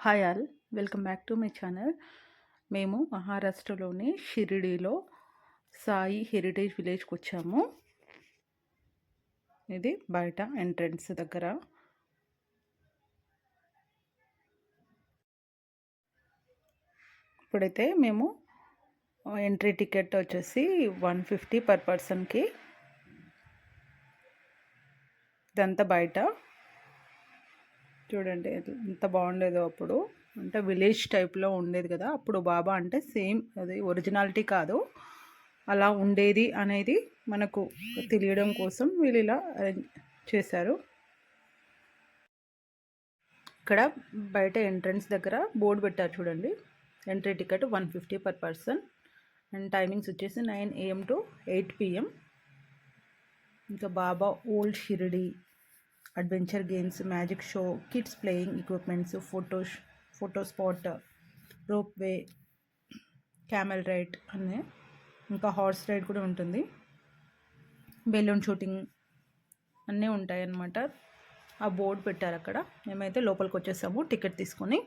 Hi all, welcome back to my channel. మేము మహారాష్ట్రలోని షిరిడీలో సాయి హెరిటేజ్ విలేజ్కి వచ్చాము. ఇది బయట ఎంట్రన్స్ దగ్గర. ఇప్పుడైతే మేము ఎంట్రీ టికెట్ వచ్చేసి 150 పర్ పర్సన్కి. ఇదంతా బయట చూడండి ఎంత బాగుండేదో అప్పుడు. అంటే విలేజ్ టైప్లో ఉండేది కదా అప్పుడు. బాబా అంటే సేమ్ అది ఒరిజినాలిటీ కాదు, అలా ఉండేది అనేది మనకు తెలియడం కోసం వీళ్ళు ఇలా అరేంజ్ చేశారు. ఇక్కడ బయట ఎంట్రన్స్ దగ్గర బోర్డు పెట్టారు చూడండి, entry ticket 150 per person. And timings వచ్చేసి 9 AM to 8 PM. ఇంకా Baba old Shirdi, adventure games, magic show, kids playing equipments, photo spot, rope way, camel ride అన్నీ, ఇంకా హార్స్ రైడ్ కూడా ఉంటుంది, బెలూన్ షూటింగ్ అన్నీ ఉంటాయి అన్నమాట. ఆ బోర్డు పెట్టారు అక్కడ. మేమైతే లోపలికి వచ్చేసాము టికెట్ తీసుకొని.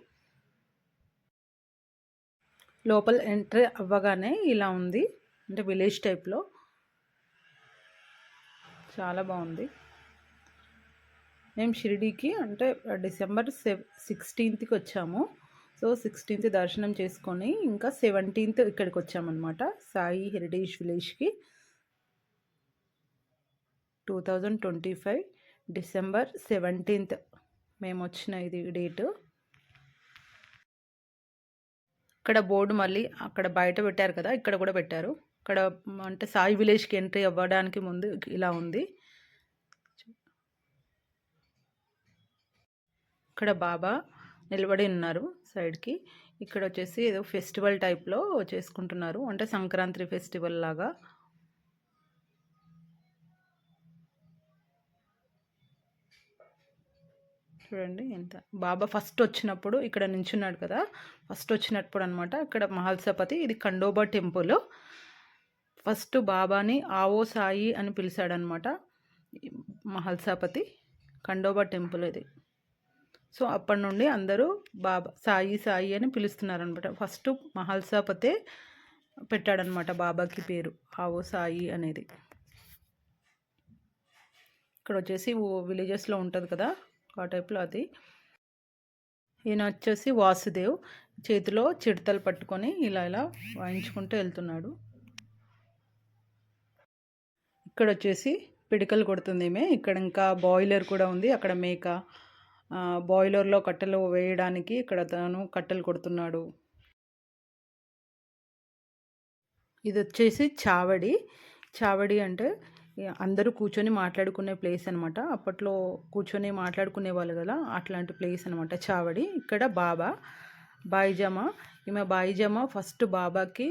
లోపల ఎంట్రీ అవ్వగానే ఇలా ఉంది, అంటే విలేజ్ టైప్లో చాలా బాగుంది. మేము షిరిడీకి అంటే డిసెంబర్ 16కి వచ్చాము. సో 16th దర్శనం చేసుకొని ఇంకా 17th ఇక్కడికి వచ్చామన్నమాట, సాయి హెరిటేజ్ విలేజ్కి. 2025 డిసెంబర్ 17th మేము వచ్చిన ఇది డేటు. ఇక్కడ బోర్డు మళ్ళీ అక్కడ బయట పెట్టారు కదా, ఇక్కడ కూడా పెట్టారు. ఇక్కడ అంటే సాయి విలేజ్కి ఎంట్రీ అవ్వడానికి ముందు ఇలా ఉంది. ఇక్కడ బాబా నిలబడి ఉన్నారు సైడ్కి. ఇక్కడ వచ్చేసి ఏదో ఫెస్టివల్ టైప్లో చేసుకుంటున్నారు, అంటే సంక్రాంతి ఫెస్టివల్ లాగా. చూడండి ఎంత బాబా ఫస్ట్ వచ్చినప్పుడు ఇక్కడ నించున్నాడు కదా, ఫస్ట్ వచ్చినప్పుడు అనమాట. ఇక్కడ మహల్సాపతి, ఇది ఖండోబా టెంపుల్. ఫస్ట్ బాబాని ఆవో సాయి అని పిలిచాడనమాట మహల్సాపతి. ఖండోబా టెంపుల్ ఇది. సో అప్పటి నుండి అందరూ బాబా సాయి సాయి అని పిలుస్తున్నారనమాట. ఫస్ట్ మహల్సాపతే పెట్టాడనమాట బాబాకి పేరు, ఆవో సాయి అనేది. ఇక్కడ వచ్చేసి విలేజెస్లో ఉంటుంది కదా ఆ టైప్లో అది. ఈయన వచ్చేసి వాసుదేవ్, చేతిలో చిడతలు పట్టుకొని ఇలా ఇలా వాయించుకుంటూ వెళ్తున్నాడు. ఇక్కడ వచ్చేసి పిడికలు కొడుతుంది ఈమె. ఇక్కడ ఇంకా బాయిలర్ కూడా ఉంది, అక్కడ మేక. బాయిలర్లో కట్టెలు వేయడానికి ఇక్కడ తను కట్టెలు కొడుతున్నాడు. ఇది వచ్చేసి చావడి. చావడి అంటే అందరూ కూర్చొని మాట్లాడుకునే ప్లేస్ అనమాట. అప్పట్లో కూర్చొని మాట్లాడుకునే వాళ్ళు కదా, అట్లాంటి ప్లేస్ అనమాట చావడి. ఇక్కడ బాబా బాయిజమా, ఈమె బాయిజమా ఫస్ట్ బాబాకి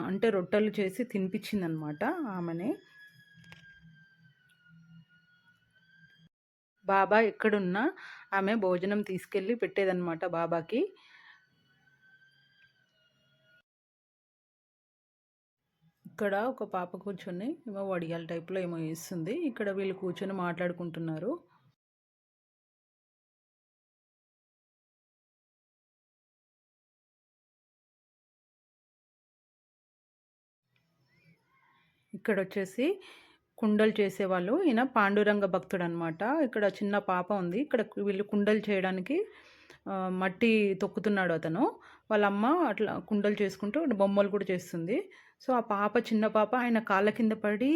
అంటే రొట్టెలు చేసి తినిపించిందనమాట ఆమెనే. బాబా ఎక్కడున్నా ఆమె భోజనం తీసుకెళ్ళి పెట్టేదన్నమాట బాబాకి. ఇక్కడ ఒక పాప కూర్చొని ఏమో వడియాల టైప్లో ఏమో వేస్తుంది. ఇక్కడ వీళ్ళు కూర్చొని మాట్లాడుకుంటున్నారు. ఇక్కడ వచ్చేసి కుండలు చేసేవాళ్ళు. ఈయన పాండురంగ భక్తుడు అనమాట. ఇక్కడ చిన్న పాప ఉంది. ఇక్కడ వీళ్ళు కుండలు చేయడానికి మట్టి తొక్కుతున్నాడు అతను. వాళ్ళ అమ్మ అట్లా కుండలు చేసుకుంటూ బొమ్మలు కూడా చేస్తుంది. సో ఆ పాప, చిన్న పాప ఆయన కాళ్ళ కింద పడి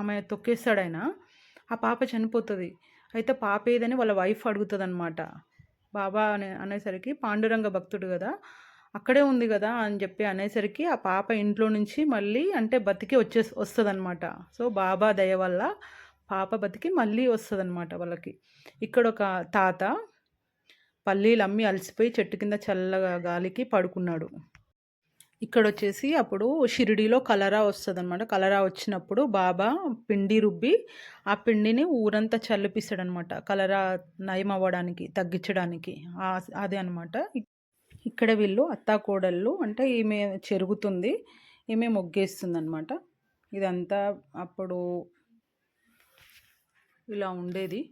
ఆమె తొక్కేస్తాడు ఆయన. ఆ పాప చనిపోతుంది. అయితే పాప ఏదని వాళ్ళ వైఫ్ అడుగుతుంది అనమాట. బాబా అనేసరికి పాండురంగ భక్తుడు కదా, అక్కడే ఉంది కదా అని చెప్పి అనేసరికి ఆ పాప ఇంట్లో నుంచి మళ్ళీ అంటే బతికి వస్తుందన్నమాట. సో బాబా దయ వల్ల పాప బతికి మళ్ళీ వస్తుందన్నమాట వాళ్ళకి. ఇక్కడ ఒక తాత పల్లీలు అమ్మి అలసిపోయి చెట్టు కింద చల్లగా గాలికి పడుకున్నాడు. ఇక్కడ వచ్చేసి అప్పుడు షిరిడీలో కలరా వస్తుంది అనమాట. కలరా వచ్చినప్పుడు బాబా పిండి రుబ్బి ఆ పిండిని ఊరంతా చల్లిపిస్తాడనమాట, కలరా నయం అవ్వడానికి, తగ్గించడానికి. అదే అనమాట. ఇక్కడ వీళ్ళు అత్తాకోడళ్ళు, అంటే ఈమె చెరుగుతుంది, ఈమె మొగ్గేస్తుంది అనమాట. ఇదంతా అప్పుడు ఇలా ఉండేది.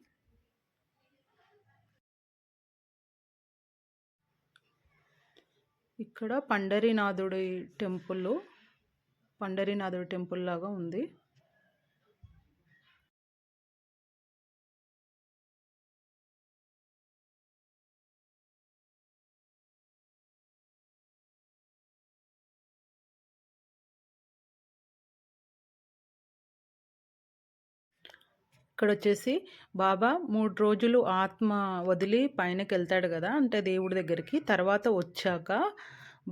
ఇక్కడ పండరీనాథుడి టెంపుల్ లాగా ఉంది. ఇక్కడ వచ్చేసి బాబా 3 రోజులు ఆత్మ వదిలి పైనకెళ్తాడు కదా, అంటే దేవుడి దగ్గరికి. తర్వాత వచ్చాక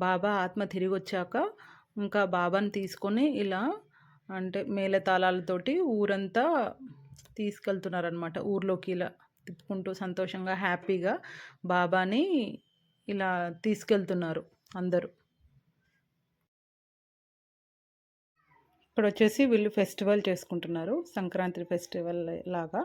బాబా ఆత్మ తిరిగి వచ్చాక ఇంకా బాబాని తీసుకొని ఇలా అంటే మేళతాళాలతోటి ఊరంతా తీసుకెళ్తున్నారనమాట. ఊర్లోకి ఇలా తిప్పుకుంటూ సంతోషంగా హ్యాపీగా బాబాని ఇలా తీసుకెళ్తున్నారు అందరూ. ఇక్కడ వచ్చేసి వీళ్ళు ఫెస్టివల్ చేసుకుంటున్నారు, సంక్రాంతి ఫెస్టివల్ లాగా.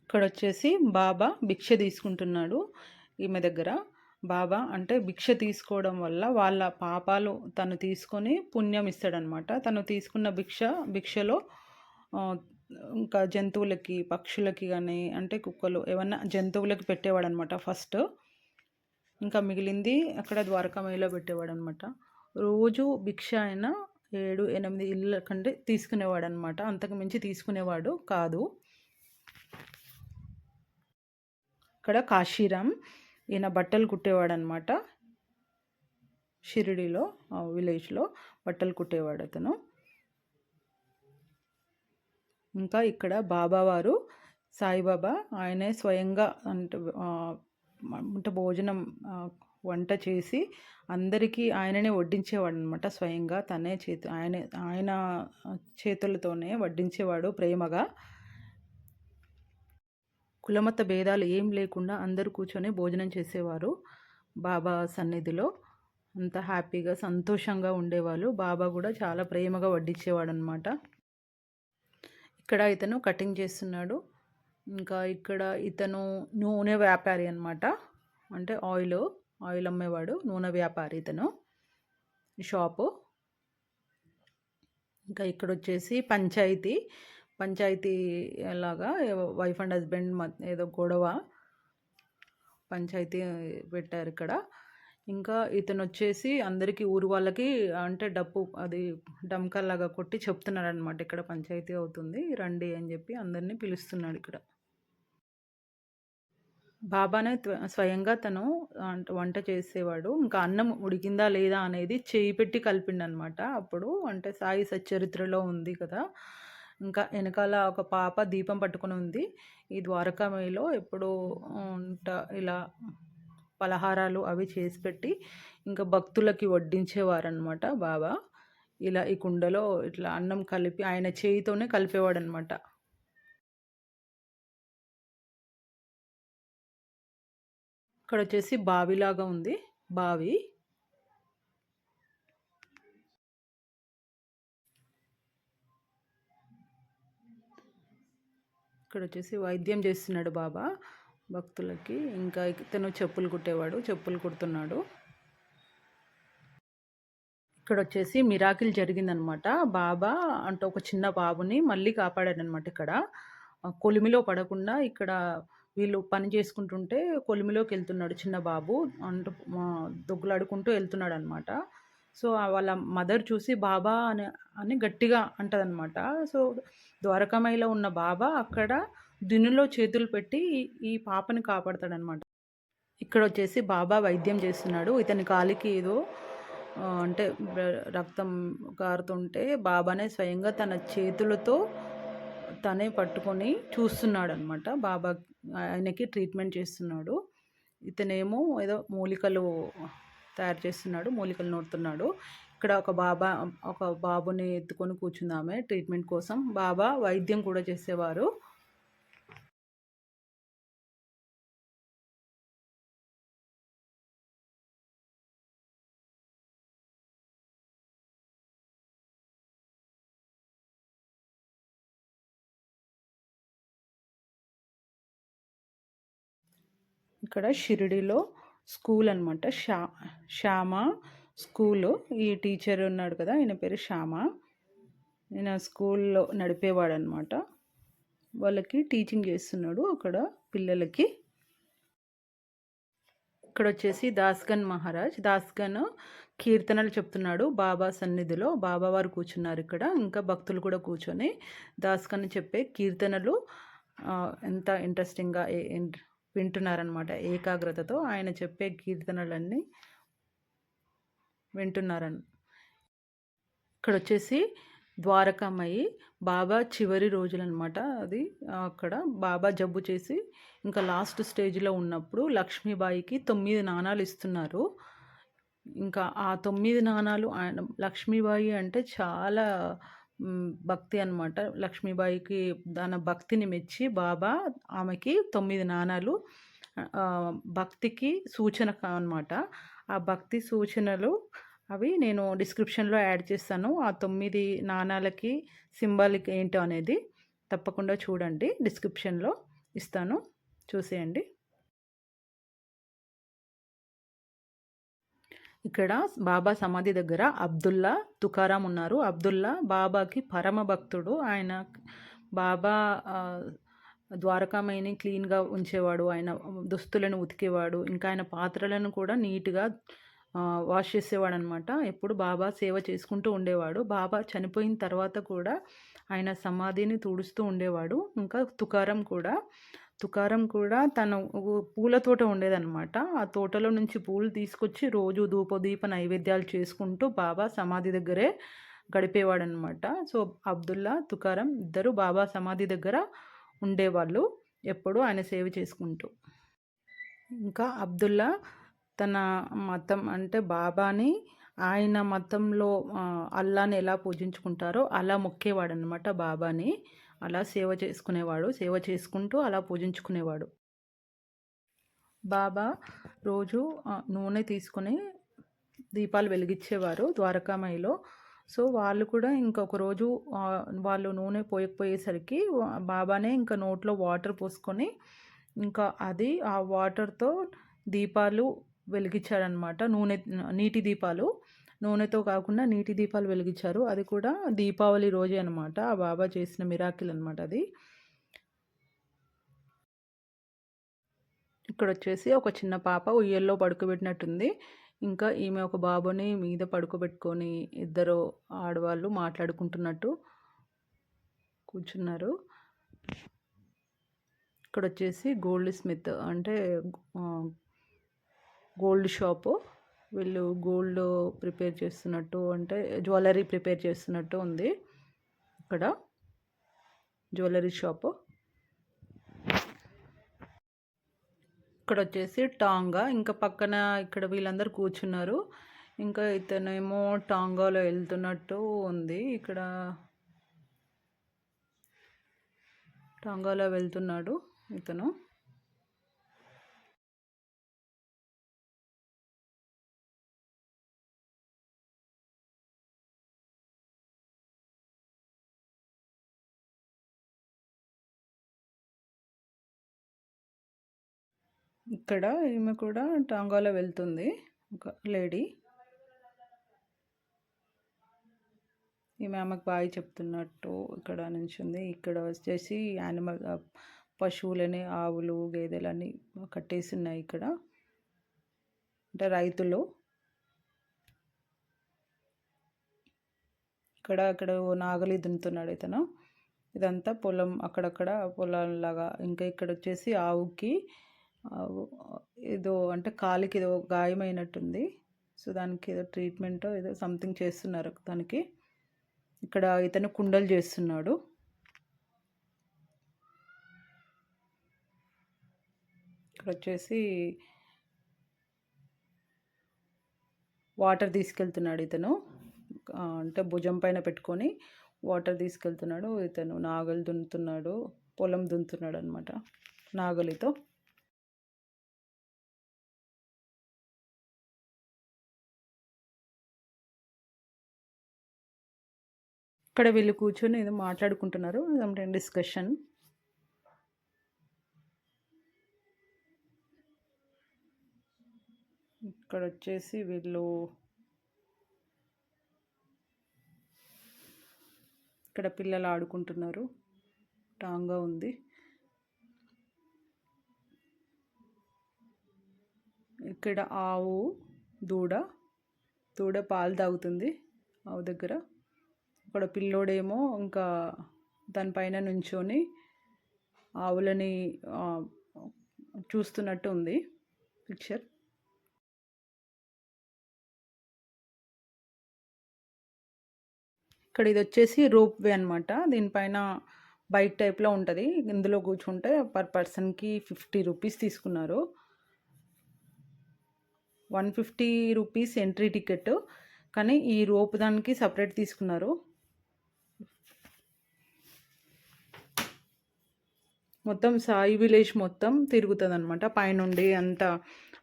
ఇక్కడ వచ్చేసి బాబా భిక్ష తీసుకుంటున్నాడు ఈమె దగ్గర. బాబా అంటే భిక్ష తీసుకోవడం వల్ల వాళ్ళ పాపాలు తను తీసుకొని పుణ్యం ఇస్తాడనమాట. తను తీసుకున్న భిక్షలో ఇంకా జంతువులకి, పక్షులకి కానీ, అంటే కుక్కలు ఏమన్నా జంతువులకి పెట్టేవాడనమాట ఫస్ట్. ఇంకా మిగిలింది అక్కడ ద్వారకామాయిలో పెట్టేవాడనమాట. రోజు భిక్ష అయినా 7-8 ఇళ్ళ కంటే తీసుకునేవాడనమాట. అంతకు మించి తీసుకునేవాడు కాదు. ఇక్కడ కాశీరామ్ ఈయన బట్టలు కుట్టేవాడనమాట. షిరిడీలో విలేజ్లో బట్టలు కుట్టేవాడు అతను. ఇంకా ఇక్కడ బాబావారు సాయిబాబా ఆయనే స్వయంగా అంటే భోజనం వంట చేసి అందరికీ ఆయననే వడ్డించేవాడు అనమాట. స్వయంగా ఆయన చేతులతోనే వడ్డించేవాడు ప్రేమగా. కులమత భేదాలు ఏం లేకుండా అందరూ కూర్చొని భోజనం చేసేవారు బాబా సన్నిధిలో. అంత హ్యాపీగా సంతోషంగా ఉండేవాళ్ళు. బాబా కూడా చాలా ప్రేమగా వడ్డించేవాడు అనమాట. ఇక్కడ ఇతను కటింగ్ చేస్తున్నాడు. ఇంకా ఇక్కడ ఇతను నూనె వ్యాపారి అనమాట. అంటే ఆయిల్ అమ్మేవాడు, నూనె వ్యాపారి ఇతను షాపు. ఇంకా ఇక్కడ వచ్చేసి పంచాయతీ లాగా వైఫ్ అండ్ హస్బెండ్ ఏదో గొడవ, పంచాయతీ పెట్టారు ఇక్కడ. ఇంకా ఇతను వచ్చేసి అందరికీ ఊరు వాళ్ళకి అంటే డమ్కల్లాగా కొట్టి చెప్తున్నాడు అనమాట. ఇక్కడ పంచాయతీ అవుతుంది రండి అని చెప్పి అందరినీ పిలుస్తున్నాడు ఇక్కడ. బాబానే స్వయంగా తను వంట చేసేవాడు. ఇంకా అన్నం ఉడికిందా లేదా అనేది చేయి పెట్టి కలిపిండనమాట. అప్పుడు అంటే సాయి సచ్చరిత్రలో ఉంది కదా. ఇంకా వెనకాల ఒక పాప దీపం పట్టుకొని ఉంది. ఈ ద్వారకామాయిలో ఎప్పుడు ఇలా పలహారాలు అవి చేసి పెట్టి ఇంకా భక్తులకి వడ్డించేవారనమాట బాబా. ఇలా ఈ కుండలో ఇట్లా అన్నం కలిపి ఆయన చేయితోనే కలిపేవాడనమాట. ఇక్కడ వచ్చేసి బావిలాగా ఉంది, బావి. ఇక్కడ వచ్చేసి వైద్యం చేస్తున్నాడు బాబా భక్తులకి. ఇంకా ఇతను చెప్పులు కుడుతున్నాడు. ఇక్కడ వచ్చేసి మిరాకిల్ జరిగిందనమాట. బాబా అంటే ఒక చిన్న బాబుని మళ్ళీ కాపాడాడనమాట. ఇక్కడ కొలిమిలో పడకుండా ఇక్కడ వీళ్ళు పని చేసుకుంటుంటే కొలిమిలోకి వెళ్తున్నాడు చిన్న బాబు. అంటే దొగ్గులాడుకుంటూ వెళ్తున్నాడు అనమాట. సో వాళ్ళ మదర్ చూసి బాబా అని గట్టిగా అంటదనమాట. సో ద్వారకామాయిలో ఉన్న బాబా అక్కడ దినులో చేతులు పెట్టి ఈ పాపని కాపాడతాడనమాట. ఇక్కడ వచ్చేసి బాబా వైద్యం చేస్తున్నాడు. ఇతని కాలికి ఏదో అంటే రక్తం కారుతుంటే బాబానే స్వయంగా తన చేతులతో తనే పట్టుకొని చూస్తున్నాడు అనమాట. బాబా ఆయనకి ట్రీట్మెంట్ చేస్తున్నాడు. ఇతనేమో ఏదో మూలికలు తయారు చేస్తున్నాడు, మూలికలు నూరుతున్నాడు. ఇక్కడ ఒక బాబుని ఎత్తుకొని కూర్చుందామే ట్రీట్మెంట్ కోసం. బాబా వైద్యం కూడా చేసేవారు. ఇక్కడ షిరిడీలో స్కూల్ అనమాట. శ్యామ స్కూలు. ఈ టీచర్ ఉన్నాడు కదా! ఈయన పేరు శ్యామ. ఈయన స్కూల్‌లో నడిపేవాడనమాట. వాళ్ళకి టీచింగ్ చేస్తున్నాడు అక్కడ పిల్లలకి. ఇక్కడొచ్చేసి దాస్‌గన్ మహారాజ్. దాస్‌గన్ కీర్తనలు చెప్తున్నాడు బాబా సన్నిధిలో. బాబావారు కూర్చున్నారిక్కడ. ఇంకా భక్తులు కూడా కూర్చొని దాస్‌గన్ చెప్పే కీర్తనలు ఎంత ఇంట్రెస్టింగ్‌గా వింటున్నారనమాట ఏకాగ్రతతో. ఆయన చెప్పే కీర్తనలన్నీ వింటున్నారని. ఇక్కడొచ్చేసి ద్వారకామయి బాబా చివరి రోజులనమాట అది. అక్కడ బాబా జబ్బు చేసి ఇంకా లాస్ట్ స్టేజ్‌లో ఉన్నప్పుడు లక్ష్మీబాయికి 9 నాణాలు ఇస్తున్నారు. ఇంకా ఆ 9 నాణాలు ఆయన లక్ష్మీబాయి అంటే చాలా భక్తి అనమాట. లక్ష్మీబాయికి తన భక్తిని మెచ్చి బాబా ఆమెకి 9 నాణాలు భక్తికి సూచన అనమాట. ఆ భక్తి సూచనలు అవి నేను డిస్క్రిప్షన్‌లో యాడ్ చేస్తాను. ఆ 9 నాణాలకి సింబాలిక్ ఏంటో అనేది తప్పకుండా చూడండి. డిస్క్రిప్షన్‌లో ఇస్తాను. చూసేయండి. ఇక్కడ బాబా సమాధి దగ్గర అబ్దుల్లా, తుకారాం ఉన్నారు. అబ్దుల్లా బాబాకి పరమ భక్తుడు. ఆయన బాబా ద్వారకామాయిని క్లీన్‌గా ఉంచేవాడు. ఆయన దుస్తులను ఉతికేవాడు. ఇంకా ఆయన పాత్రలను కూడా నీట్‌గా వాష్ చేసేవాడనమాట. ఎప్పుడు బాబా సేవ చేసుకుంటూ ఉండేవాడు. బాబా చనిపోయిన తర్వాత కూడా ఆయన సమాధిని తుడుస్తూ ఉండేవాడు. ఇంకా తుకారం కూడా తన పూల తోట ఉండేదనమాట. ఆ తోటలో నుంచి పూలు తీసుకొచ్చి రోజు ధూపదీప నైవేద్యాలు చేసుకుంటూ బాబా సమాధి దగ్గరే గడిపేవాడనమాట. సో, అబ్దుల్లా, తుకారం ఇద్దరు బాబా సమాధి దగ్గర ఉండేవాళ్ళు. ఎప్పుడూ ఆయన సేవ చేసుకుంటూ. ఇంకా అబ్దుల్లా తన మతం అంటే బాబాని ఆయన మతంలో అల్లాని ఎలా పూజించుకుంటారో అలా మొక్కేవాడనమాట బాబాని. అలా సేవ చేసుకునేవాడు. సేవ చేసుకుంటూ అలా పూజించుకునేవాడు. బాబా రోజు నూనె తీసుకొని దీపాలు వెలిగించేవారు ద్వారకామాయిలో. సో, వాళ్ళు కూడా ఇంకొక రోజు వాళ్ళు నూనె పోయకపోయేసరికి బాబానే ఇంకా నోట్లో వాటర్ పోసుకొని ఇంకా అది ఆ వాటర్‌తో దీపాలు వెలిగించారనమాట. నీటి దీపాలు. నూనెతో కాకుండా నీటి దీపాలు వెలిగించారు. అది కూడా దీపావళి రోజే అనమాట. ఆ బాబా చేసిన మిరాకిల్ అనమాట అది. ఇక్కడొచ్చేసి ఒక చిన్న పాప ఉయ్యల్లో పడుకోబెట్టినట్టుంది. ఇంకా ఈమె ఒక బాబుని మీద పడుకోబెట్టుకొని ఇద్దరు ఆడవాళ్ళు మాట్లాడుకుంటున్నట్టు కూర్చున్నారు. ఇక్కడొచ్చేసి గోల్డ్ స్మిత్ అంటే గోల్డ్ షాపు. వీళ్ళు గోల్డ్ ప్రిపేర్ చేస్తున్నట్టు అంటే జ్యువెలరీ ప్రిపేర్ చేస్తున్నట్టు ఉంది ఇక్కడ. Jewellery shop. ఇక్కడొచ్చేసి టాంగా. ఇంకా పక్కన ఇక్కడ వీళ్ళందరూ కూర్చున్నారు. ఇంకా ఇతనేమో టాంగాలో వెళ్తున్నట్టు ఉంది. ఇక్కడ టాంగాలో వెళ్తున్నాడు ఇతను. ఇక్కడ ఈమె కూడా టాంగాలో వెళ్తుంది. ఒక లేడీ. ఈమె ఆమెకు బాయ్ చెప్తున్నట్టు ఇక్కడ నించుంది. ఇక్కడ వచ్చేసి పశువులని ఆవులు, గేదెలని కట్టేసి ఉన్నాయి ఇక్కడ. అంటే రైతులు. ఇక్కడ నాగలి దున్నుతున్నాడు ఇతను. ఇదంతా పొలం అక్కడక్కడ పొలాల్లాగా. ఇంకా ఇక్కడ వచ్చేసి ఆవుకి ఏదో అంటే కాలికి ఏదో గాయమైనట్టుంది. సో, దానికి ఏదో ట్రీట్మెంటో ఏదో సంథింగ్ చేస్తున్నారు దానికి. ఇక్కడ ఇతను కుండలు చేస్తున్నాడు. ఇక్కడ వచ్చేసి వాటర్ తీసుకెళ్తున్నాడు ఇతను. అంటే భుజం పైన పెట్టుకొని వాటర్ తీసుకెళ్తున్నాడు. ఇతను నాగలి దున్నుతున్నాడు. పొలం దున్నుతున్నాడు అనమాట నాగలితో. ఇక్కడ వీళ్ళు కూర్చొని ఏదో మాట్లాడుకుంటున్నారు. Something discussion. ఇక్కడ వచ్చేసి వీళ్ళు ఇక్కడ పిల్లలు ఆడుకుంటున్నారు. టాంగా ఉంది. ఇక్కడ ఆవు దూడ పాలు తాగుతుంది ఆవు దగ్గర. అక్కడ పిల్లోడేమో ఇంకా దానిపైన నుంచొని ఆవులని చూస్తున్నట్టు ఉంది పిక్చర్. ఇక్కడ ఇది వచ్చేసి రోప్ వే అనమాట. దీనిపైన బైక్ టైప్లో ఉంటుంది. ఇందులో కూర్చుంటే పర్ పర్సన్కి 50 రూపీస్ తీసుకున్నారు. 150 రూపీస్ ఎంట్రీ టికెట్, కానీ ఈ రోప్ దానికి సపరేట్ తీసుకున్నారు. మొత్తం సాయి విలేజ్ మొత్తం తిరుగుతుంది అనమాట. పైనుండి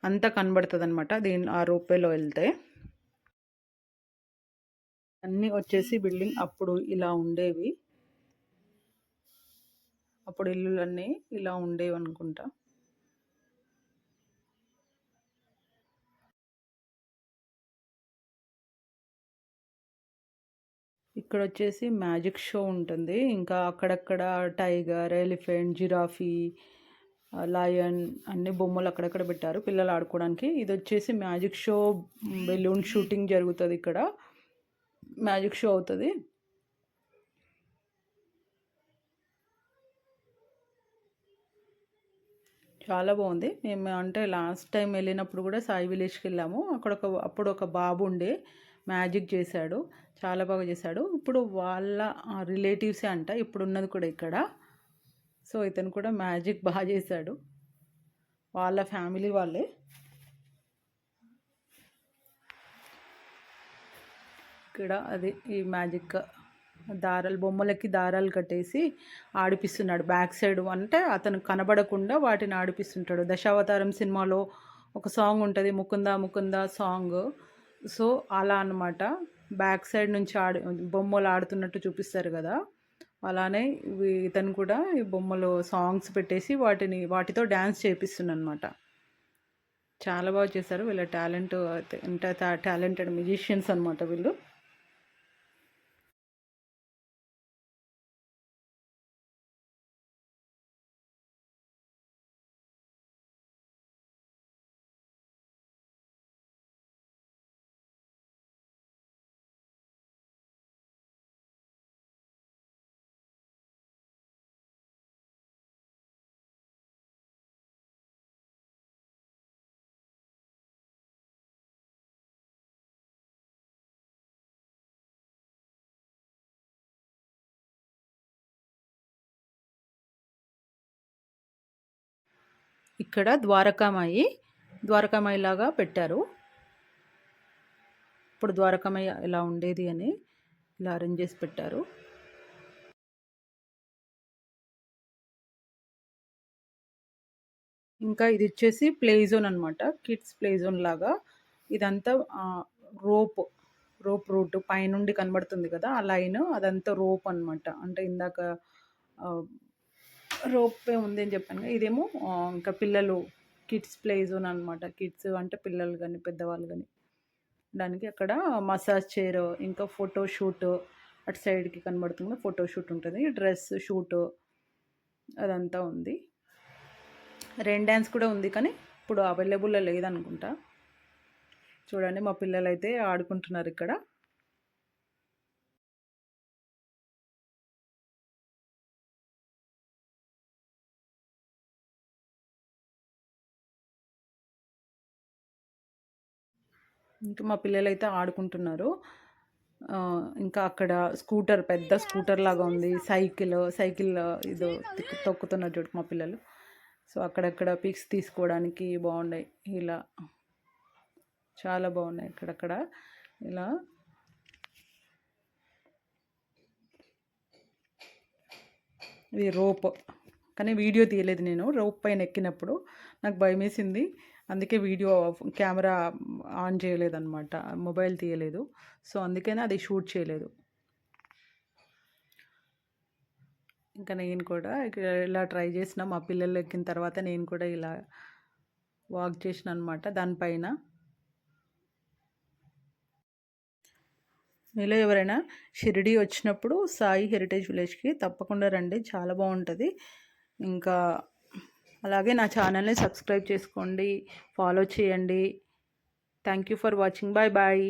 అంతా కనబడుతుంది అనమాట ఆ రోప్వేలో వెళ్తే. అన్నీ వచ్చేసి బిల్డింగ్ అప్పుడు ఇలా ఉండేవి. అప్పుడు ఇల్లులన్నీ ఇలా ఉండేవి అనుకుంటా. ఇక్కడ వచ్చేసి మ్యాజిక్ షో ఉంటుంది. ఇంకా అక్కడక్కడ టైగర్, ఎలిఫెంట్, జిరాఫీ, లయన్ అన్ని బొమ్మలు అక్కడక్కడ పెట్టారు పిల్లలు ఆడుకోవడానికి. ఇది వచ్చేసి మ్యాజిక్ షో, బెలూన్ షూటింగ్ జరుగుతుంది ఇక్కడ. మ్యాజిక్ షో అవుతుంది. చాలా బాగుంది. మేము అంటే లాస్ట్ టైం వెళ్ళినప్పుడు కూడా సాయి విలేజ్కి వెళ్ళాము. అప్పుడు ఒక బాబు ఉండే మ్యాజిక్ చేశాడు, చాలా బాగా చేశాడు. ఇప్పుడు వాళ్ళ రిలేటివ్సే అంట ఇప్పుడు ఉన్నది కూడా ఇక్కడ. సో ఇతను కూడా మ్యాజిక్ బాగా చేశాడు, వాళ్ళ ఫ్యామిలీ వాళ్ళే. ఇక్కడ అది ఈ మ్యాజిక్ బొమ్మలకి దారాలు కట్టేసి ఆడిపిస్తున్నాడు బ్యాక్ సైడ్. అంటే అతను కనబడకుండా వాటిని ఆడిపిస్తుంటాడు. దశావతారం సినిమాలో ఒక సాంగ్ ఉంటుంది, ముకుంద ముకుంద సాంగ్. సో అలా అన్నమాట. బ్యాక్ సైడ్ నుంచి బొమ్మలు ఆడుతున్నట్టు చూపిస్తారు కదా, అలానే ఇతను కూడా ఈ బొమ్మలు సాంగ్స్ పెట్టేసి వాటితో డ్యాన్స్ చేపిస్తుందన్నమాట. చాలా బాగా చేశారు. వీళ్ళ టాలెంట్ ఎంత టాలెంటెడ్ మ్యూజిషియన్స్ అనమాట వీళ్ళు. ఇక్కడ ద్వారకామాయి లాగా పెట్టారు. ఇప్పుడు ద్వారకామాయి ఎలా ఉండేది అని ఇలా అరేంజ్ చేసి పెట్టారు. ఇంకా ఇది వచ్చేసి ప్లే జోన్ అనమాట, కిడ్స్ ప్లే జోన్ లాగా. ఇదంతా రోప్ రూట్ పైనుండి కనబడుతుంది కదా ఆ లైన్, అదంతా రోప్ అనమాట. అంటే ఇందాక రోపే ఉంది అని చెప్పాను. ఇదేమో ఇంకా పిల్లలు కిడ్స్ ప్లే జోన్ అనమాట. కిడ్స్ అంటే పిల్లలు కానీ పెద్దవాళ్ళు కానీ దానికి. అక్కడ మసాజ్ చైర్, ఇంకా ఫోటో షూట్ అటు సైడ్కి కనబడుతుంది, ఫోటో షూట్ ఉంటుంది, డ్రెస్ షూట్ అదంతా ఉంది. రెయిన్ డ్యాన్స్ కూడా ఉంది, కానీ ఇప్పుడు అవైలబుల్లో లేదనుకుంటా. చూడండి మా పిల్లలు అయితే ఆడుకుంటున్నారు ఇక్కడ. ఇంకా మా పిల్లలు అయితే ఆడుకుంటున్నారు. ఇంకా అక్కడ పెద్ద స్కూటర్ లాగా ఉంది, సైకిల్ ఇది తొక్కుతున్నారు చూడు మా పిల్లలు. సో అక్కడక్కడ పిక్స్ తీసుకోవడానికి బాగున్నాయి. ఇలా చాలా బాగున్నాయి అక్కడక్కడ. ఇలా ఇది రోప్, కానీ వీడియో తీయలేదు నేను. రోప్ పైన ఎక్కినప్పుడు నాకు భయం వేసింది, అందుకే కెమెరా ఆన్ చేయలేదన్నమాట, మొబైల్ తీయలేదు. సో అందుకనే అది షూట్ చేయలేదు. ఇంకా నేను కూడా ఇలా ట్రై చేసిన, మా పిల్లలు ఎక్కిన తర్వాత నేను కూడా ఇలా వాక్ చేసిన అనమాట దానిపైన. మీలో ఎవరైనా షిరిడి వచ్చినప్పుడు సాయి హెరిటేజ్ విలేజ్కి తప్పకుండా రండి, చాలా బాగుంటుంది. ఇంకా అలాగే నా ఛానల్ని సబ్స్క్రైబ్ చేసుకోండి, ఫాలో చేయండి. Thank you for watching. Bye bye.